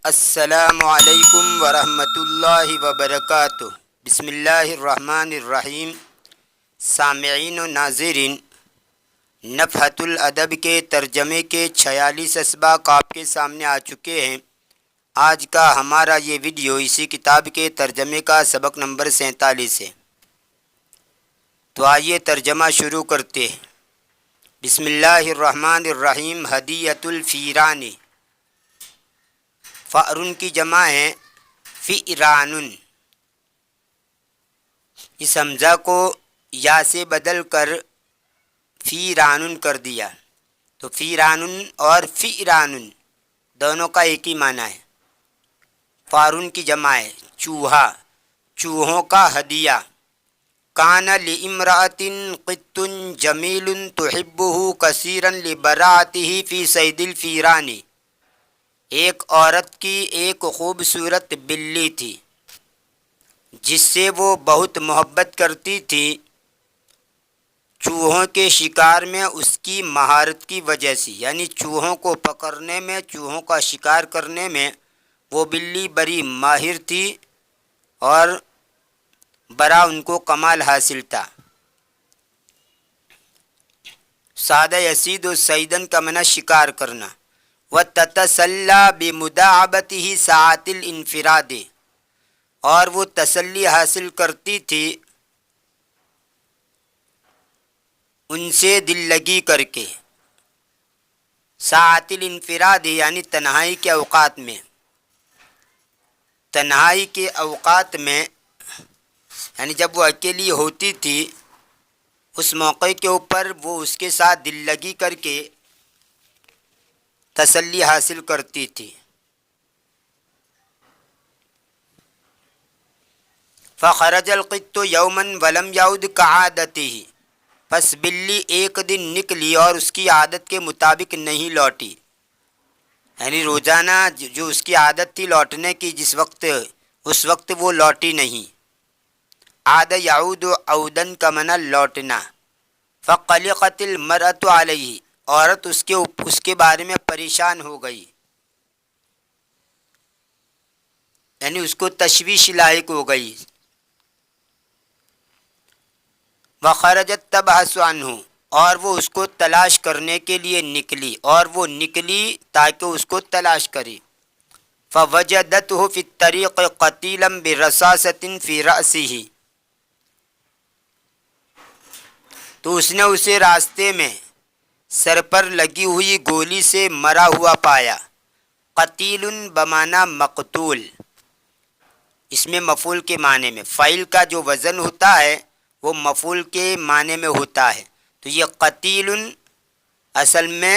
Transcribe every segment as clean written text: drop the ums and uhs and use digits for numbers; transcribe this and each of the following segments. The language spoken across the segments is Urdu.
السلام علیکم ورحمۃ اللہ وبرکاتہ۔ بسم اللہ الرحمن الرحیم۔ سامعین و ناظرین، نفحۃ الادب کے ترجمے کے 46 اسباق آپ کے سامنے آ چکے ہیں۔ آج کا ہمارا یہ ویڈیو اسی کتاب کے ترجمے کا سبق نمبر 47 ہے۔ تو آئیے ترجمہ شروع کرتے ہیں۔ بسم اللہ الرحمن الرحیم۔ ہدیۃ الفیران، فأرن کی جمع ہے فئران۔ اس حمزہ کو یا سے بدل کر فیران کر دیا تو فیران اور فئران دونوں کا ایک ہی معنی ہے۔ فارن کی جمع ہے چوہا، چوہوں کا ہدیہ۔ کان لامرأۃ قط جمیل تحبہ کثیرا لبراءتہ فی صید الفیران۔ ایک عورت کی ایک خوبصورت بلی تھی جس سے وہ بہت محبت کرتی تھی چوہوں کے شکار میں اس کی مہارت کی وجہ سے، یعنی چوہوں کو پکڑنے میں، چوہوں کا شکار کرنے میں وہ بلی بڑی ماہر تھی اور بڑا ان کو کمال حاصل تھا۔ سادہ یسید و سیدن کا معنی شکار کرنا۔ وَتَتَسَلَّى بِمُدَاعَبَتِهِ سَاعَةِ الْإِنْفِرَادِ، اور وہ تسلی حاصل کرتی تھی ان سے دل لگی کر کے۔ ساعۃ الانفراد یعنی تنہائی کے اوقات میں، تنہائی کے اوقات میں یعنی جب وہ اکیلی ہوتی تھی اس موقع کے اوپر وہ اس کے ساتھ دل لگی کر کے تسلی حاصل کرتی تھی۔ فخرج القط یوما ولم یعد کعادتہ، پس بلی ایک دن نکلی اور اس کی عادت کے مطابق نہیں لوٹی، یعنی روزانہ جو اس کی عادت تھی لوٹنے کی اس وقت وہ لوٹی نہیں۔ عاد یعود عودن کا معنی لوٹنا۔ فقلقت المرأۃ علیہ، عورت اس کے بارے میں پریشان ہو گئی، یعنی اس کو تشویش لاحق ہو گئی۔ وخرجت تبحث عنہ، اور وہ اس کو تلاش کرنے کے لیے نکلی، اور وہ نکلی تاکہ اس کو تلاش کرے۔ فوجدته فی الطریق قتیلا برصاصۃ فی رأسہ، تو اس نے اسے راستے میں سر پر لگی ہوئی گولی سے مرا ہوا پایا۔ قتیل بمعنی مقتول، اس میں مفعول کے معنی میں، فاعل کا جو وزن ہوتا ہے وہ مفعول کے معنی میں ہوتا ہے، تو یہ قتیل اصل میں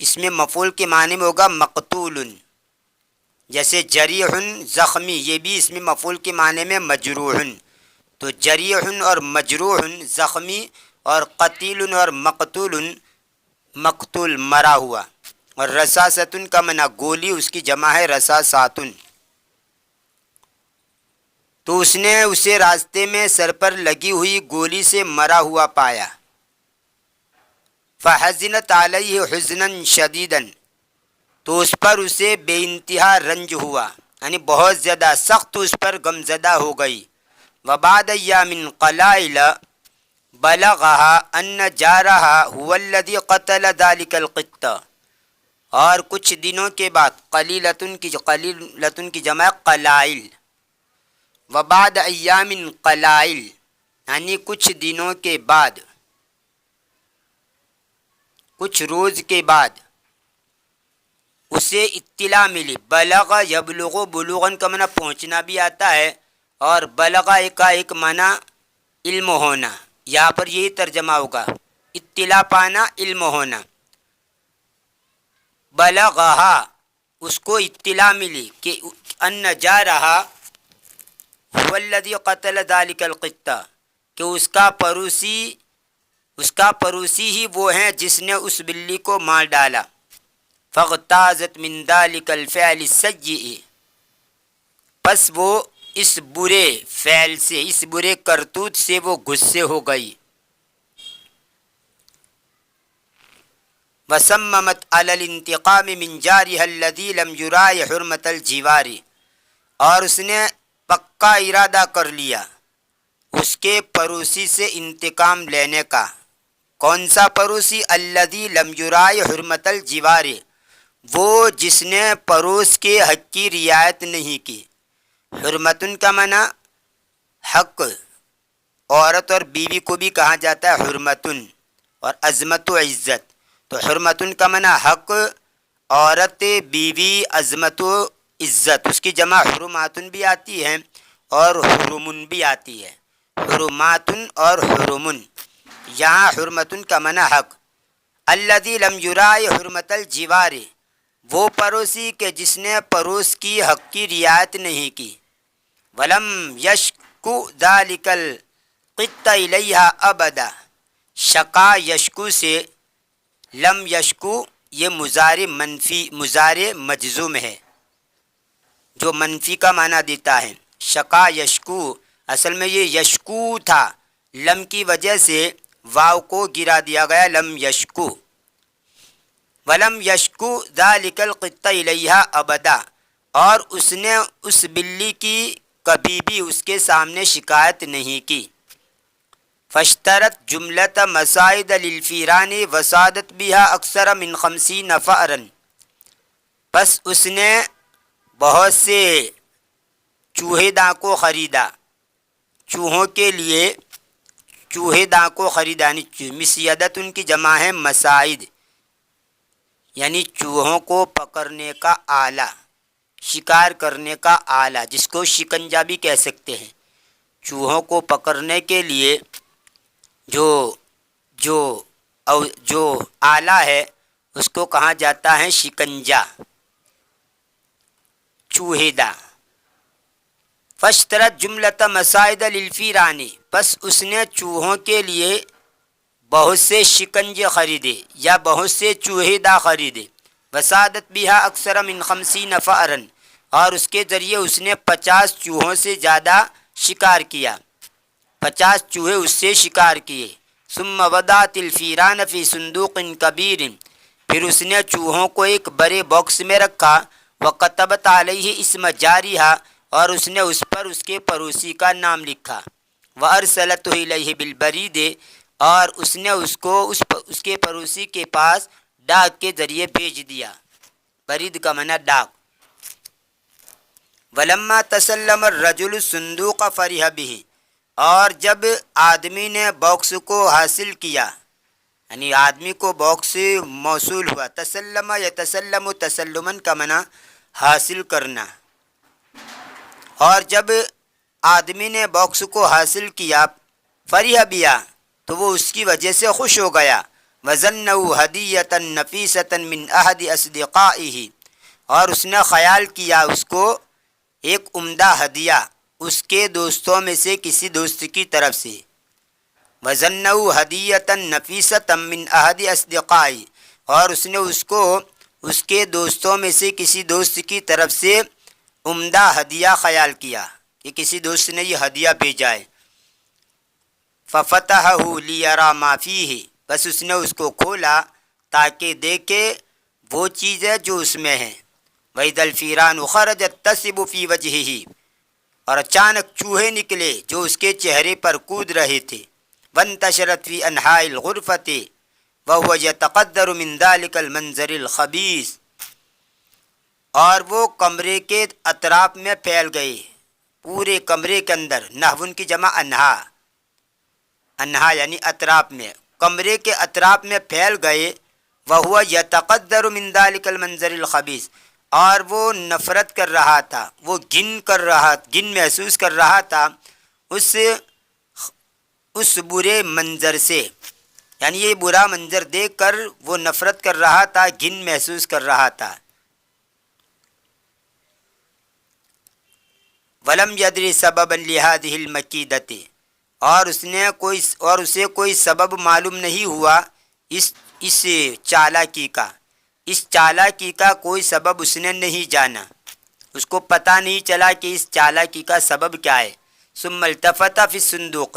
اس میں مفعول کے معنی میں ہوگا مقتول۔ جیسے جریح زخمی، یہ بھی اس میں مفعول کے معنی میں مجروح، تو جریح اور مجروح زخمی، اور قتیل اور مقتول مرا ہوا۔ اور رصاصۃ کا معنی گولی، اس کی جمع ہے رصاصات۔ تو اس نے اسے راستے میں سر پر لگی ہوئی گولی سے مرا ہوا پایا۔ فحزنت علیہ حزنا شدیدا، تو اس پر اسے بے انتہا رنج ہوا، یعنی بہت زیادہ سخت اس پر غمزدہ ہو گئی۔ وبعد ایام قلائل بلغها ان جارها هو الذي قتل ذلك القط، اور کچھ دنوں کے بعد، قلیلتن کی جمع قلائل، وبعد ایام قلائل یعنی کچھ دنوں کے بعد، کچھ روز کے بعد اسے اطلاع ملی۔ بلغ یبلغ، بلوغن کا معنی پہنچنا بھی آتا ہے، اور بلغ کا ایک معنی علم ہونا، یہاں پر یہی ترجمہ ہوگا، اطلاع پانا، علم ہونا۔ بلغہا، اس کو اطلاع ملی کہ ان جارہا هو الذی قتل ذلک القط، کہ اس کا پڑوسی ہی وہ ہیں جس نے اس بلی کو مار ڈالا۔ فاغتاظت من ذلک الفعل السیئ، پس وہ اس برے فعل سے، اس برے کرتوت سے وہ غصے ہو گئی۔ وصممت علی الانتقام من جارها الذی لم یراع حرمت الجوار، اور اس نے پکا ارادہ کر لیا اس کے پڑوسی سے انتقام لینے کا۔ کون سا پڑوسی؟ الذی لم یراع حرمت الجوار، وہ جس نے پڑوس کے حق کی رعایت نہیں کی۔ حرمتن کا معنی حق، عورت اور بیوی کو بھی کہا جاتا ہے حرمتن، اور عظمت و عزت۔ تو حرمتن کا معنی حق، عورت، بیوی، عظمت و عزت۔ اس کی جمع حرماتن بھی آتی ہے اور حرمن بھی آتی ہے، حرماتن اور حرمن۔ یہاں حرمتن کا معنی حق۔ الذی لم یراع حرمت الجوار، وہ پڑوسی کہ جس نے پڑوس کی حق کی رعایت نہیں کی۔ ولم یشکو ذلک القط الیہا ابدا، شقا یشکو سے، لم یشکو یہ مضارع مجزوم ہے جو منفی کا معنی دیتا ہے۔ شقا یشکو، اصل میں یہ یشکو تھا، لم کی وجہ سے واو کو گرا دیا گیا، لم یشکو۔ ولم یشکو ذلک القط الیہا ابدا، اور اس نے اس بلی کی کبھی بھی اس کے سامنے شکایت نہیں کی۔ فاشترت جملۃ مساعد للفیران وصادت بها اکثر من 50 فأرا، پس اس نے بہت سے چوہے داں کو خریدا، چوہوں کے لیے چوہے داں کو خریدا، یعنی مسیدت ان کی جمع ہے مساعد، یعنی چوہوں کو پکڑنے کا آلہ، شکار کرنے کا آلہ، جس کو شکنجا بھی کہہ سکتے ہیں۔ چوہوں کو پکڑنے کے لیے جو آلہ ہے اس کو کہا جاتا ہے شکنجا، چوہے داں۔ فاشترت جملۃ مساعد للفیران، پس اس نے چوہوں کے لیے بہت سے شکنجے خریدے یا بہت سے چوہے داں خریدے۔ وصادت بها اکثر من 50 فأرا، اور اس کے ذریعے اس نے 50 چوہوں سے زیادہ شکار کیا، 50 چوہے اس سے شکار کیے۔ ثم وضعت الفیران فی صندوق کبیر، پھر اس نے چوہوں کو ایک بڑے باکس میں رکھا۔ وکتبت علیہ اسم جارحہ، اور اس نے اس پر اس کے پڑوسی کا نام لکھا۔ وارسلتہ الیہ بالبرید، اور اس نے اس کو اس کے پڑوسی کے پاس ڈاک کے ذریعے بھیج دیا۔ برید کا معنی ڈاک۔ ولما تسلم الرجل الصندوق فرح به، اور جب آدمی نے باکس کو حاصل کیا، یعنی آدمی کو باکس موصول ہوا۔ تسلم یتسلم تسلمن کا معنی حاصل کرنا۔ اور جب آدمی نے باکس کو حاصل کیا، فرح بیا، تو وہ اس کی وجہ سے خوش ہو گیا۔ وظنه ہدیۃ نفیسۃ من احد اصدقائہ، اور اس نے خیال کیا اس کو ایک عمدہ ہدیہ اس کے دوستوں میں سے کسی دوست کی طرف سے۔ وظنه ہدیۃ نفیسۃ من احد اصدقائہ، اور اس نے اس کو اس کے دوستوں میں سے کسی دوست کی طرف سے عمدہ ہدیہ خیال کیا کہ کسی دوست نے یہ ہدیہ بھیجا ہے۔ ففتحہ لیرا ما فیہ، بس اس نے اس کو کھولا تاکہ دیکھے وہ چیزیں جو اس میں ہیں۔ وَإِذَا الْفِيرَانُ خَرَجَتْ تَسِبُ فِي وَجْهِهِ، اور اچانک چوہے نکلے جو اس کے چہرے پر کود رہے تھے۔ وَانْتَشَرَتْ فِي أَنْحَاءِ الْغُرْفَةِ وَهُوَ يَتَقَدَّرُ مِنْ ذَلِكَ الْمَنْظَرِ الْخَبِيثِ، اور وہ کمرے کے اطراف میں پھیل گئے، پورے کمرے کے اندر۔ نحون کی جمع انہا، انہا یعنی اطراف میں، کمرے کے اطراف میں پھیل گئے۔ وَهُوَ يَتَقَدَّرُ مِنْ ذَلِكَ الْمَنْظَرِ الْخَبِيثِ، اور وہ نفرت کر رہا تھا، وہ گن محسوس کر رہا تھا اس برے منظر سے، یعنی یہ برا منظر دیکھ کر وہ نفرت کر رہا تھا، گن محسوس کر رہا تھا۔ وَلَمْ يَدْرِ سَبَبًا لِهَذِهِ الْمَكِيدَةِ، اور اسے کوئی سبب معلوم نہیں ہوا اس چالاکی کا، اس چالاکی کا کوئی سبب اس نے نہیں جانا، اس کو پتہ نہیں چلا کہ اس چالاکی کا سبب کیا ہے۔ ثم التفت فی الصندوق،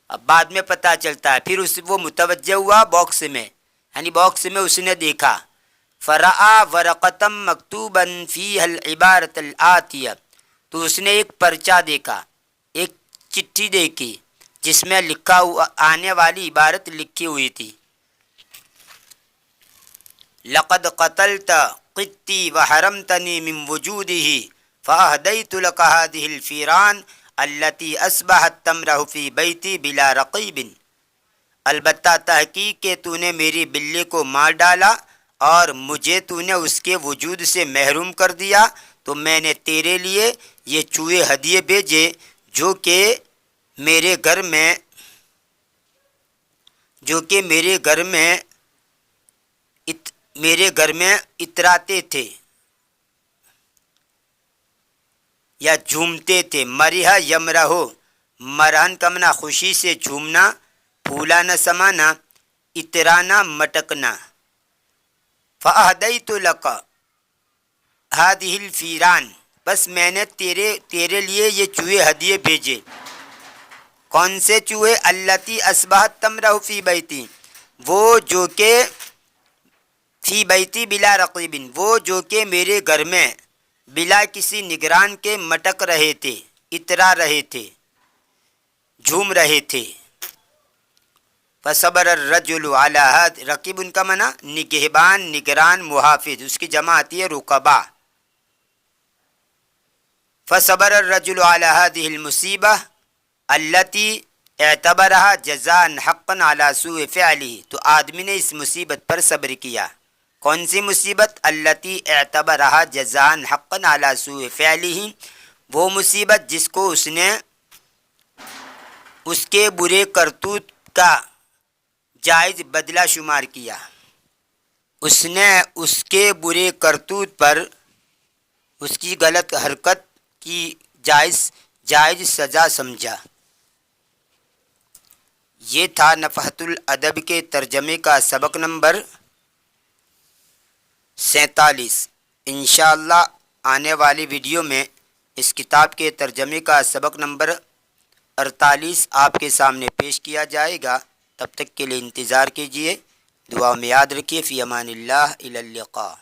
اب بعد میں پتہ چلتا ہے، پھر وہ متوجہ ہوا باکس میں یعنی باکس میں اس نے دیکھا، فرآ ورقتم مکتوبا فیہ العبارۃ الآتیہ، تو اس نے ایک پرچہ دیکھا، ایک چٹھی دیکھی جس میں لکھا ہوا آنے والی عبارت لکھی ہوئی تھی، لقد قتلت قطی وحرمتنی من وجودہ فأہدیت لک ہذہ الفیران التی اصبحت تمرح فی بیتی بلا رقیب، البتہ تحقیق کہ تو نے میری بلی کو مار ڈالا اور مجھے تو نے اس کے وجود سے محروم کر دیا، تو میں نے تیرے لیے یہ چوہے ہدیے بھیجے جو کہ میرے گھر میں اتراتے تھے یا جھومتے تھے۔ مرحا یمرہو، مرہن کا معنی خوشی سے جھومنا، پھولانا سمانا، اترانا مٹکنا۔ فأہدیت لک ہذہ الفیران، بس میں نے تیرے لیے یہ چوہے ہدیے بھیجے۔ کون سے چوہے؟ التی اصبحت تمرح فی بیتی، وہ جو کہ فی بیتی بلا رقیب، وہ جو کہ میرے گھر میں بلا کسی نگران کے مٹک رہے تھے، اترا رہے تھے، جھوم رہے تھے۔ فصبر الرجل علی ہذہ، رقیب ان کا معنی نگہبان، نگران، محافظ، اس کی جمع آتی ہے رقبا۔ فصبر الرجل علی ہذہ المصیبہ التی اعتبرها جزاء حقا علی سوء فعلہ، تو آدمی نے اس مصیبت پر صبر کیا۔ کون سی مصیبت؟ التی اعتبرها جزاء حقا علی سوء فعلہ، وہ مصیبت جس کو اس نے اس کے برے کرتوت کا جائز بدلہ شمار کیا، اس نے اس کے برے کرتوت پر اس کی غلط حرکت کی جائز سزا سمجھا۔ یہ تھا نفحۃ الادب کے ترجمے کا سبق نمبر 47۔ انشاءاللہ آنے والی ویڈیو میں اس کتاب کے ترجمے کا سبق نمبر 48 آپ کے سامنے پیش کیا جائے گا۔ تب تک کے لیے انتظار کیجیے، دعا میں یاد رکھیے۔ فی امان اللہ، الی اللقاء۔